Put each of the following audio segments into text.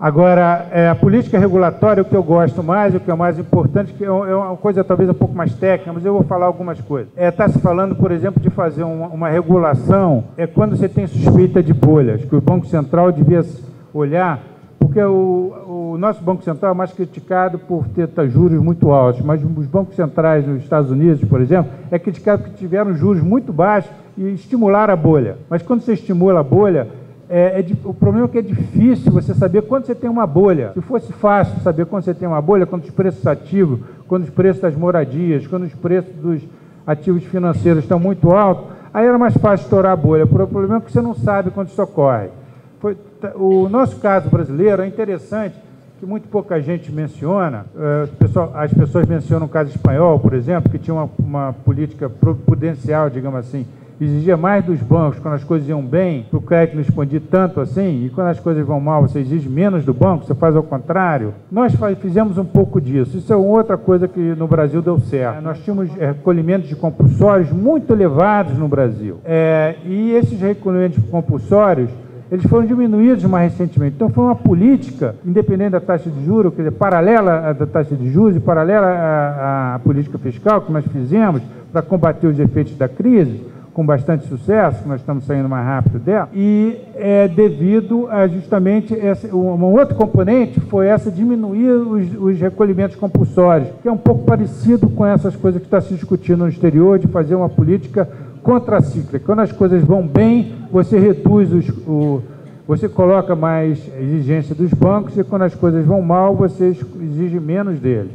Agora, a política regulatória, o que eu gosto mais, o que é mais importante, que é uma coisa talvez um pouco mais técnica, mas eu vou falar algumas coisas. Está se falando, por exemplo, de fazer uma regulação, quando você tem suspeita de bolhas, que o Banco Central devia olhar, porque o nosso Banco Central é mais criticado por ter juros muito altos, mas os bancos centrais nos Estados Unidos, por exemplo, é criticado porque tiveram juros muito baixos e estimularam a bolha. Mas quando você estimula a bolha, o problema é que é difícil você saber quando você tem uma bolha. Se fosse fácil saber quando você tem uma bolha, quando os preços ativos, quando os preços das moradias, quando os preços dos ativos financeiros estão muito altos, aí era mais fácil estourar a bolha. O problema é que você não sabe quando isso ocorre. O nosso caso brasileiro é interessante, que muito pouca gente menciona. As pessoas mencionam o caso espanhol, por exemplo, que tinha uma política prudencial, digamos assim, exigia mais dos bancos quando as coisas iam bem, para o crédito não expandir tanto assim, e quando as coisas vão mal, você exige menos do banco, você faz ao contrário. Nós fizemos um pouco disso. Isso é outra coisa que no Brasil deu certo. Nós tínhamos recolhimentos de compulsórios muito elevados no Brasil. E esses recolhimentos compulsórios, eles foram diminuídos mais recentemente. Então, foi uma política, independente da taxa de juros, quer dizer, paralela à da taxa de juros e paralela à política fiscal que nós fizemos para combater os efeitos da crise, com bastante sucesso, que nós estamos saindo mais rápido dela, e devido a justamente um outro componente foi diminuir os recolhimentos compulsórios, que é um pouco parecido com essas coisas que está se discutindo no exterior, de fazer uma política contracíclica. Quando as coisas vão bem, você reduz você coloca mais exigência dos bancos, e quando as coisas vão mal, você exige menos deles.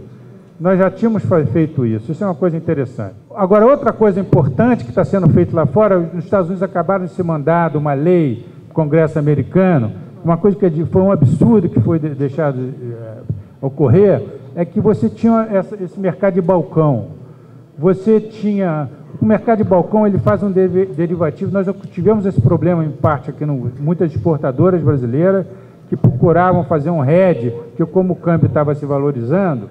Nós já tínhamos feito isso é uma coisa interessante. Agora, outra coisa importante que está sendo feita lá fora, os Estados Unidos acabaram de ser mandado uma lei do Congresso americano, uma coisa que foi um absurdo que foi deixado ocorrer, é que você tinha esse mercado de balcão. O mercado de balcão, ele faz um derivativo. Nós tivemos esse problema, em parte, aqui muitas exportadoras brasileiras, que procuravam fazer um hedge, que como o câmbio estava se valorizando,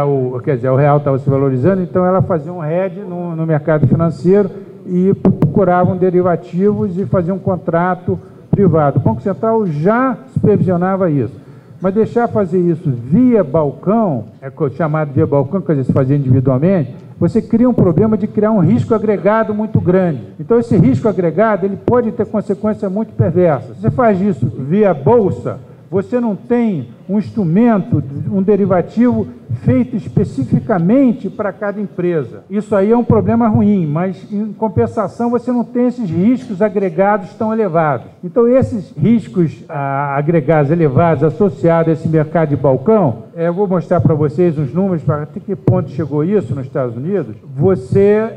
o real estava se valorizando, então ela fazia um hedge no mercado financeiro e procuravam derivativos e faziam um contrato privado. O Banco Central já supervisionava isso, mas deixar fazer isso via balcão, chamado via balcão, quer dizer, se fazia individualmente, você cria um problema de criar um risco agregado muito grande. Então, esse risco agregado, ele pode ter consequências muito perversas. Se você faz isso via bolsa, você não tem um instrumento, um derivativo feito especificamente para cada empresa. Isso aí é um problema ruim, mas, em compensação, você não tem esses riscos agregados tão elevados. Então, esses riscos agregados elevados associados a esse mercado de balcão, eu vou mostrar para vocês uns números, para até que ponto chegou isso nos Estados Unidos. Você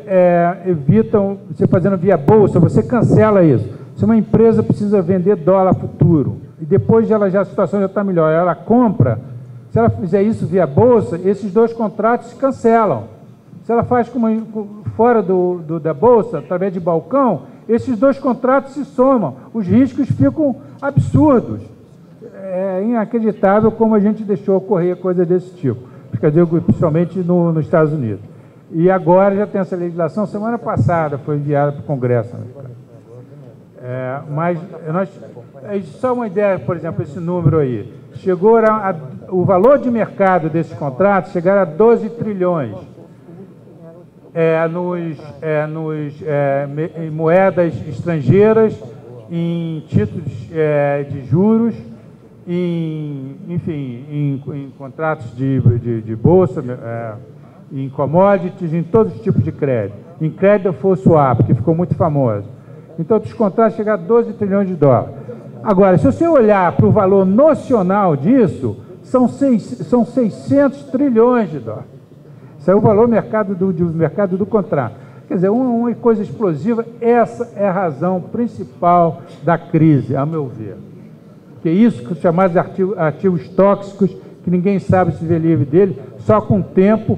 você fazendo via bolsa, você cancela isso. Se uma empresa precisa vender dólar futuro, e depois a situação já está melhor, ela compra, se ela fizer isso via bolsa, esses dois contratos se cancelam. Se ela faz fora da bolsa, através de balcão, esses dois contratos se somam, os riscos ficam absurdos. É inacreditável como a gente deixou ocorrer coisa desse tipo, principalmente nos Estados Unidos. E agora já tem essa legislação, semana passada foi enviada para o Congresso. Mas só uma ideia, por exemplo, esse número aí, o valor de mercado desses contratos chegaram a 12 trilhões em moedas estrangeiras, em títulos de juros, em contratos de bolsa, em commodities, em todos os tipos de crédito. Em crédito full swap, que ficou muito famoso. Então, os contratos chegaram a 12 trilhões de dólares. Agora, se você olhar para o valor nocional disso, são 600 trilhões de dólares. Isso é o valor mercado do contrato. Quer dizer, uma coisa explosiva. Essa é a razão principal da crise, a meu ver. Que é isso que chamados ativos tóxicos, que ninguém sabe se vê livre dele, só com o tempo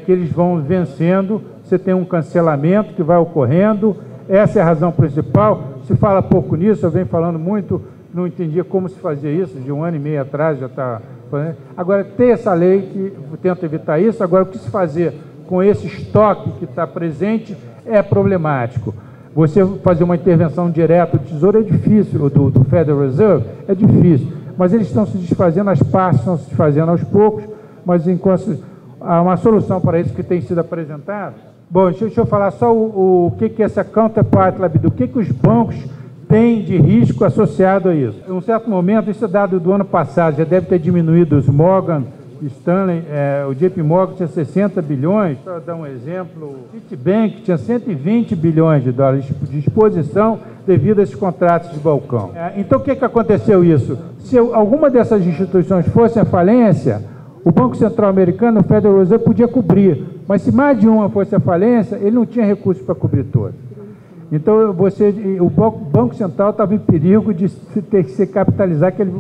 que eles vão vencendo, você tem um cancelamento que vai ocorrendo. Essa é a razão principal. Se fala pouco nisso, eu venho falando muito, não entendia como se fazia isso, de 1 ano e meio atrás já está fazendo. Agora, tem essa lei que tenta evitar isso. Agora, o que se fazer com esse estoque que está presente é problemático. Você fazer uma intervenção direta do Tesouro é difícil, do Federal Reserve é difícil. mas eles estão se desfazendo, as partes estão se desfazendo aos poucos, mas enquanto há uma solução para isso que tem sido apresentada. Bom, deixa eu falar só o que é essa counterparty liability, o que os bancos têm de risco associado a isso. Em um certo momento, isso é dado do ano passado, já deve ter diminuído os Morgan Stanley, o JP Morgan tinha 60 bilhões, para dar um exemplo, o Citibank tinha 120 bilhões de dólares de exposição devido a esses contratos de balcão. Então, o que aconteceu isso? Se alguma dessas instituições fosse à falência, o Banco Central americano, o Federal Reserve, podia cobrir, mas se mais de uma fosse à falência, ele não tinha recursos para cobrir todas. Então, o Banco Central estava em perigo de ter que se capitalizar aquele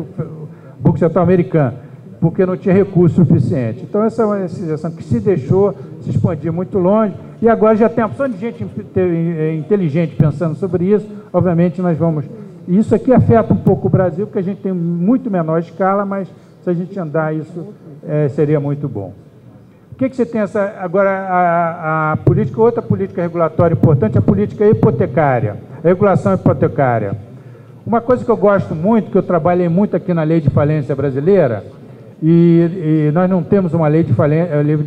Banco Central americano, porque não tinha recurso suficiente. Então, essa é uma situação que se deixou se expandir muito longe, e agora já tem uma opção de gente inteligente pensando sobre isso. Obviamente, nós vamos... E isso aqui afeta um pouco o Brasil, porque a gente tem muito menor escala, mas se a gente andar isso, seria muito bom. O que você tem agora, a política, outra política regulatória importante, a política hipotecária, a regulação hipotecária. Uma coisa que eu gosto muito, que eu trabalhei muito aqui na lei de falência brasileira, e nós não temos uma lei de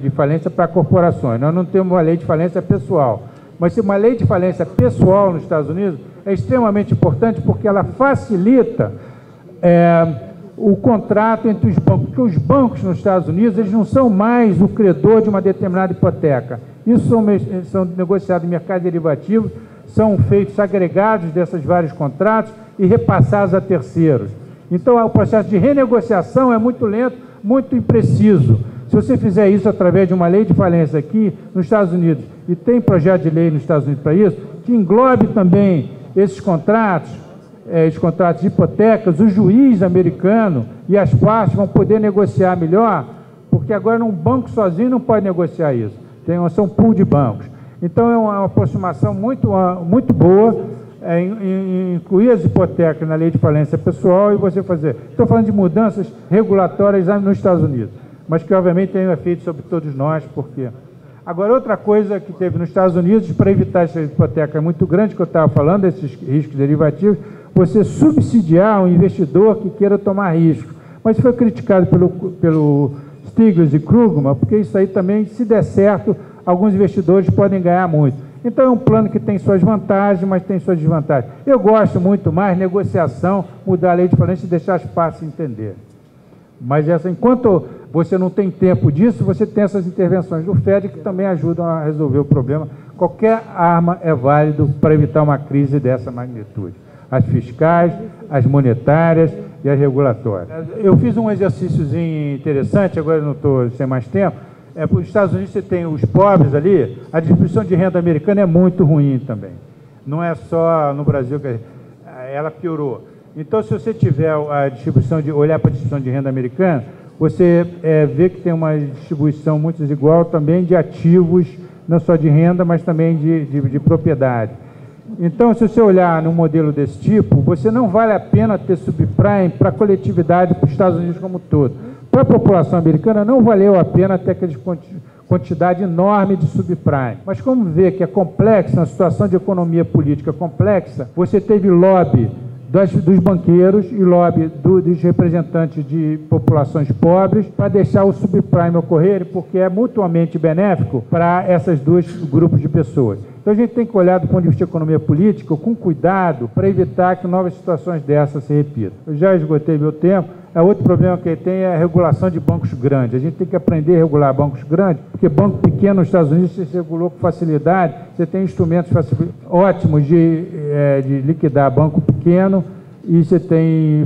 falência para corporações, nós não temos uma lei de falência pessoal. Mas uma lei de falência pessoal nos Estados Unidos é extremamente importante porque ela facilita o contrato entre os bancos, porque os bancos nos Estados Unidos eles não são mais o credor de uma determinada hipoteca. Isso são negociados em mercado derivativo, são feitos agregados desses vários contratos e repassados a terceiros. Então, o processo de renegociação é muito lento, muito impreciso. Se você fizer isso através de uma lei de falência aqui nos Estados Unidos, e tem projeto de lei nos Estados Unidos para isso, que englobe também esses contratos, os contratos de hipotecas, o juiz americano e as partes vão poder negociar melhor, porque agora um banco sozinho não pode negociar isso. São um pool de bancos. Então, é uma aproximação muito boa, incluir as hipotecas na lei de falência pessoal e você fazer... Estou falando de mudanças regulatórias nos Estados Unidos, mas que, obviamente, tem um efeito sobre todos nós, porque... Agora, outra coisa que teve nos Estados Unidos, para evitar essa hipoteca muito grande, que eu estava falando, esses riscos derivativos, você subsidiar um investidor que queira tomar risco. Mas foi criticado pelo Stiglitz e Krugman, porque isso aí também, se der certo, alguns investidores podem ganhar muito. Então, é um plano que tem suas vantagens, mas tem suas desvantagens. Eu gosto muito mais de negociação, mudar a lei de falência e deixar as partes entenderem. Mas enquanto você não tem tempo disso, você tem essas intervenções do FED que também ajudam a resolver o problema. Qualquer arma é válido para evitar uma crise dessa magnitude. As fiscais, as monetárias e as regulatórias. Eu fiz um exercíciozinho interessante, agora eu não estou sem mais tempo. Para os Estados Unidos você tem os pobres ali, a distribuição de renda americana é muito ruim também. Não é só no Brasil que ela piorou. Então, se você tiver a distribuição olhar para a distribuição de renda americana, você vê que tem uma distribuição muito desigual também de ativos, não só de renda, mas também de propriedade. Então, se você olhar num modelo desse tipo, você não vale a pena ter subprime para a coletividade, para os Estados Unidos como um todo. Para a população americana, não valeu a pena ter aquela quantidade enorme de subprime. Mas como vê que é complexa, uma situação de economia política complexa, você teve lobby dos banqueiros e lobby dos representantes de populações pobres para deixar o subprime ocorrer, porque é mutuamente benéfico para esses dois grupos de pessoas. Então, a gente tem que olhar do ponto de vista de economia política com cuidado para evitar que novas situações dessas se repitam. Eu já esgotei meu tempo. Outro problema que tem é a regulação de bancos grandes. A gente tem que aprender a regular bancos grandes, porque banco pequeno nos Estados Unidos se regulou com facilidade. Você tem instrumentos ótimos de liquidar banco pequeno e você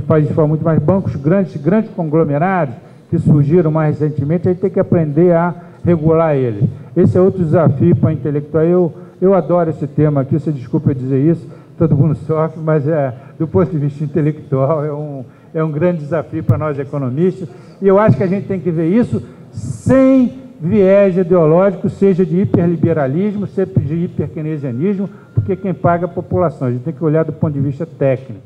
faz de forma muito mais bancos grandes conglomerados que surgiram mais recentemente. A gente tem que aprender a regular eles. Esse é outro desafio para a intelectual. Eu adoro esse tema aqui, você desculpa eu dizer isso, todo mundo sofre, mas do ponto de vista intelectual é um grande desafio para nós economistas, e eu acho que a gente tem que ver isso sem viés ideológico, seja de hiperliberalismo, seja de hiperkeynesianismo, porque quem paga é a população. A gente tem que olhar do ponto de vista técnico.